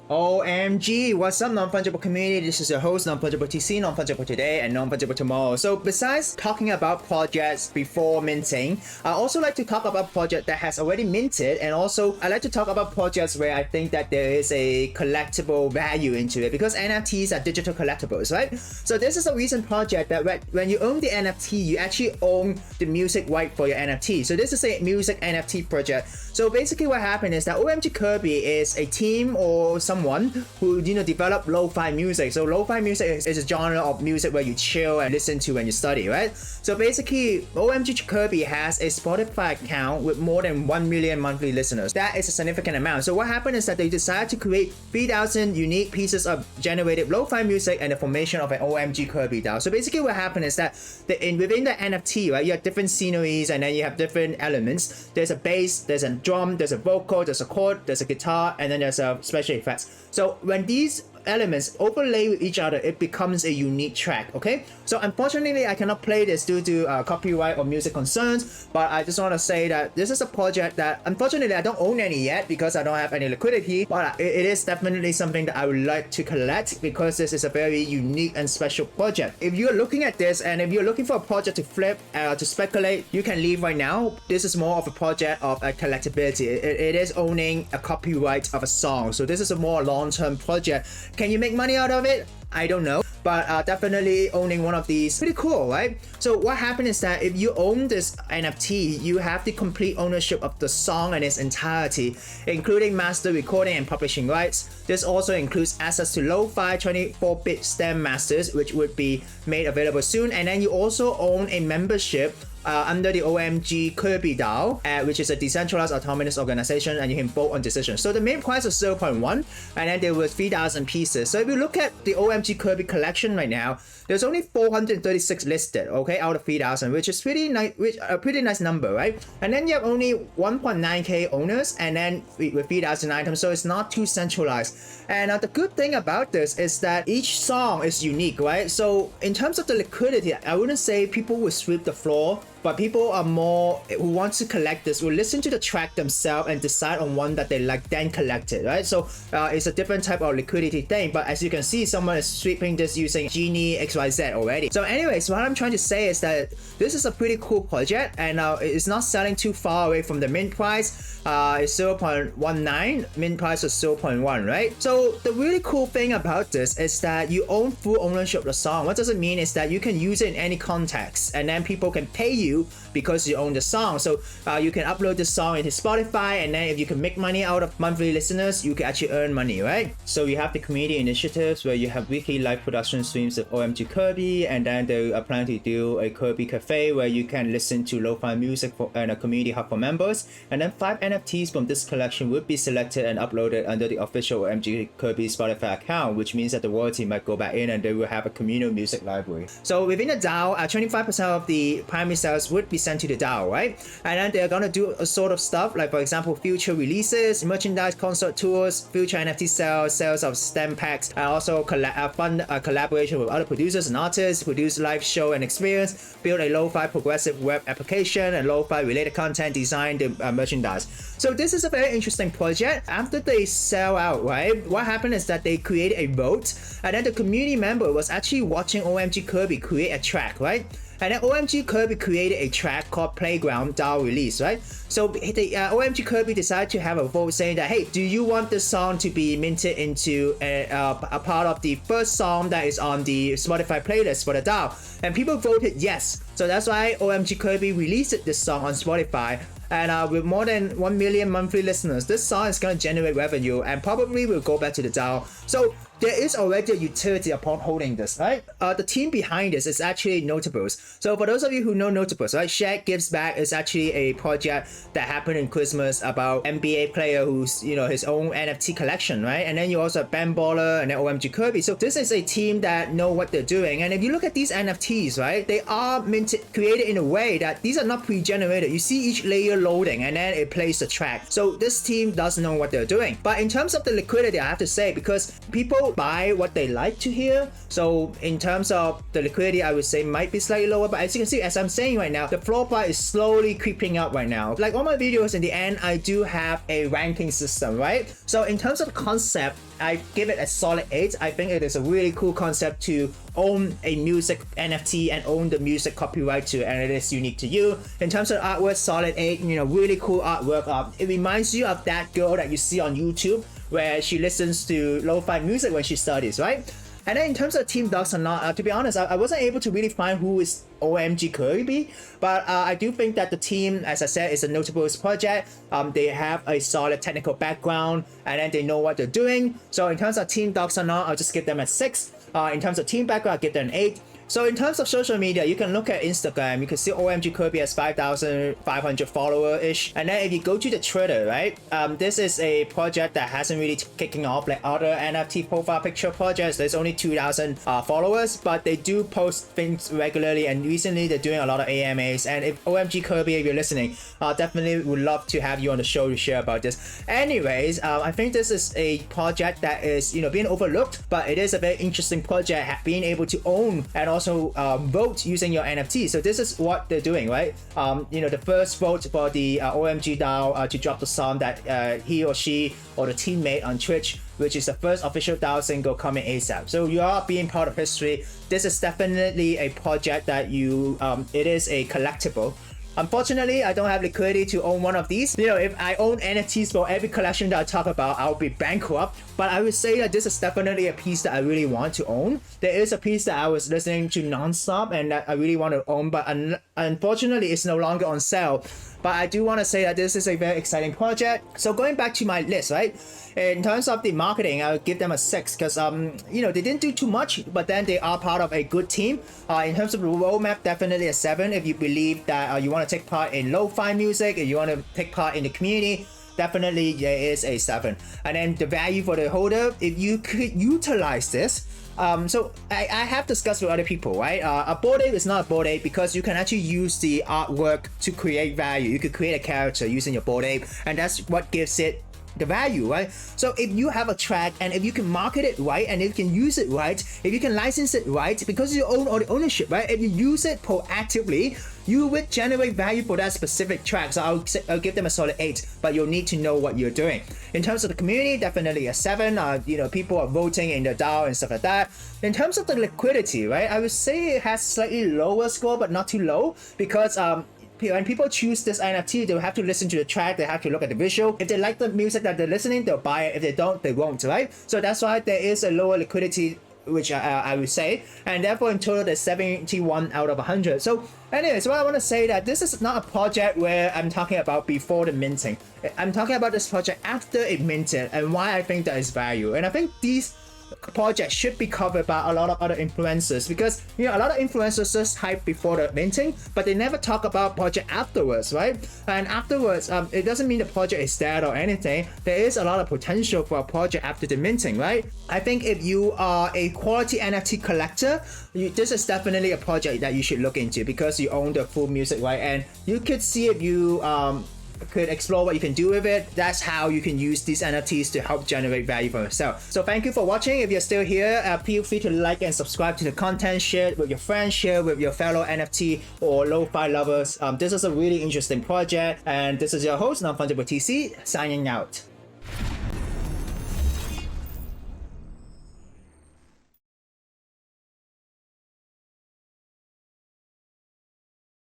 OMG, what's up non-fungible community? This is your host non-fungible TC, non-fungible today and non-fungible tomorrow. So besides talking about projects before minting, I also like to talk about project that has already minted, and also I like to talk about projects where I think that there is a collectible value into it, because NFTs are digital collectibles, right? So this is a recent project that when you own the NFT, you actually own the music right for your NFT. So this is a music NFT project. So basically what happened is that OMG Kirby is a team or someone who develop lo-fi music. So lo-fi music is a genre of music where you chill and listen to when you study, right? So basically OMG Kirby has a Spotify account with more than 1 million monthly listeners. That is a significant amount. So what happened is that they decided to create 3,000 unique pieces of generated lo-fi music and the formation of an OMG Kirby DAO. So basically what happened is that within the NFT, right, you have different sceneries and then you have different elements. There's a bass, there's a drum, there's a vocal, there's a chord, there's a guitar, and then there's a special effects. So when these elements overlay with each other, it becomes a unique track. Okay, so unfortunately I cannot play this due to copyright or music concerns, but I just want to say that this is a project that unfortunately I don't own any yet because I don't have any liquidity, but it is definitely something that I would like to collect because this is a very unique and special project. If you're looking at this and if you're looking for a project to flip, to speculate, you can leave right now. This is more of a project of a collectability. It is owning a copyright of a song, so this is a more long-term project. Can you make money out of it? I don't know, but definitely owning one of these, pretty cool, right? So what happened is that if you own this NFT, you have the complete ownership of the song in its entirety, including master, recording, and publishing rights. This also includes access to lo-fi 24-bit stem masters, which would be made available soon. And then you also own a membership under the OMG Kirby DAO, which is a decentralized autonomous organization, and you can vote on decisions. So the main price was 0.1, and then there was 3,000 pieces. So if you look at the OMG Kirby collection right now, there's only 436 listed, okay, out of 3,000, which is pretty nice, a pretty nice number, right? And then you have only 1.9k owners, and then with 3,000 items, so it's not too centralized. And the good thing about this is that each song is unique, right? So in terms of the liquidity, I wouldn't say people will sweep the floor, but people are more who want to collect this will listen to the track themselves and decide on one that they like, then collect it, right? So it's a different type of liquidity thing, but as you can see, someone is sweeping this using Genie XYZ already. So anyways, what I'm trying to say is that this is a pretty cool project, and it's not selling too far away from the mint price. It's 0.19, mint price is 0.1, right? So the really cool thing about this is that you own full ownership of the song. What does it mean is that you can use it in any context, and then people can pay you because you own the song. So you can upload the song into Spotify, and then if you can make money out of monthly listeners, you can actually earn money, right? So you have the community initiatives where you have weekly live production streams of OMG Kirby, and then they are planning to do a Kirby Cafe where you can listen to lo-fi music and a community hub for members. And then 5 NFTs from this collection would be selected and uploaded under the official OMG Kirby Spotify account, which means that the royalty might go back in and they will have a communal music library. So within the DAO, 25% of the primary sales would be sent to the DAO, right? And then they're gonna do a sort of stuff like, for example, future releases, merchandise, concert tours, future NFT sales of STEM packs, and also fund a collaboration with other producers and artists, produce live show and experience, build a lo-fi progressive web application, and lo-fi related content, design the merchandise. So this is a very interesting project. After they sell out, right, what happened is that they created a vote, and then the community member was actually watching OMG Kirby create a track, right? And then OMG Kirby created a track called Playground DAO Release, right? So the OMG Kirby decided to have a vote saying that, hey, do you want this song to be minted into a part of the first song that is on the Spotify playlist for the DAO? And people voted yes. So that's why OMG Kirby released this song on Spotify. And with more than 1 million monthly listeners, this song is going to generate revenue and probably will go back to the DAO. So there is already a utility upon holding this, right? The team behind this is actually Notables. So for those of you who know Notables, right, Shaq Gives Back is actually a project that happened in Christmas about NBA player who's, his own NFT collection, right? And then you also have Ben Baller and then OMG Kirby. So this is a team that know what they're doing. And if you look at these NFTs, right, they are created in a way that these are not pre-generated. You see each layer loading and then it plays the track. So this team does know what they're doing. But in terms of the liquidity, I have to say, because people people buy what they like to hear. So in terms of the liquidity, I would say might be slightly lower, but as you can see, as I'm saying right now, the floor price is slowly creeping up right now. Like all my videos, in the end, I do have a ranking system, right? So in terms of the concept, I give it a solid 8. I think it is a really cool concept to own a music NFT and own the music copyright to it, and it is unique to you. In terms of artwork, solid 8, really cool artwork. It reminds you of that girl that you see on YouTube where she listens to lo-fi music when she studies, right? And then in terms of Team Docs or not, to be honest, I wasn't able to really find who is OMG Kirby, but I do think that the team, as I said, is a notable project. They have a solid technical background, and then they know what they're doing. So in terms of Team Docs or not, I'll just give them a 6. In terms of team background, I'll give them an 8. So in terms of social media, you can look at Instagram. You can see OMG Kirby has 5,500 followers-ish. And then if you go to the Twitter, right? This is a project that hasn't really kicking off like other NFT profile picture projects. There's only 2,000 followers, but they do post things regularly. And recently, they're doing a lot of AMAs. And if OMG Kirby, if you're listening, definitely would love to have you on the show to share about this. Anyways, I think this is a project that is, being overlooked, but it is a very interesting project, being able to own and also vote using your NFT. So this is what they're doing, right? The first vote for the OMG DAO to drop the song that he or she or the teammate on Twitch, which is the first official DAO single coming ASAP. So you are being part of history. This is definitely a project that it is a collectible. Unfortunately, I don't have liquidity to own one of these. If I own NFTs for every collection that I talk about, I'll be bankrupt. But I would say that this is definitely a piece that I really want to own. There is a piece that I was listening to nonstop and that I really want to own, but unfortunately, it's no longer on sale. But I do want to say that this is a very exciting project. So going back to my list, right? In terms of the marketing, I would give them a 6 because they didn't do too much, but then they are part of a good team. In terms of the roadmap, definitely a 7 if you believe that you want to take part in lo-fi music, if you want to take part in the community. Definitely there is a 7. And then the value for the holder, if you could utilize this. So I have discussed with other people, right? A Bored Ape is not a Bored Ape because you can actually use the artwork to create value. You could create a character using your Bored Ape, and that's what gives it the value, right? So if you have a track and if you can market it right and if you can use it right, if you can license it right, because you own all the ownership, right? If you use it proactively, you would generate value for that specific track. So I'll give them a solid 8, but you'll need to know what you're doing. In terms of the community, definitely a 7. People are voting in the DAO and stuff like that. In terms of the liquidity, right? I would say it has slightly lower score, but not too low, because when people choose this NFT, they'll have to listen to the track, they have to look at the visual. If they like the music that they're listening, they'll buy it. If they don't, they won't, right? So that's why there is a lower liquidity, which I would say, and therefore in total there's 71 out of 100. So anyways, what I want to say that this is not a project where I'm talking about before the minting. I'm talking about this project after it minted and why I think that is value. And I think these project should be covered by a lot of other influencers, because a lot of influencers just hype before the minting, but they never talk about project afterwards, right? And afterwards, it doesn't mean the project is dead or anything. There is a lot of potential for a project after the minting, right? I think if you are a quality NFT collector, this is definitely a project that you should look into because you own the full music, right? And you could see if you could explore what you can do with it. That's how you can use these NFTs to help generate value for yourself. So thank you for watching. If you're still here, feel free to like and subscribe to the content, share it with your friends, share with your fellow NFT or lo-fi lovers. This is a really interesting project, and this is your host, Non-Fungible TC, signing out.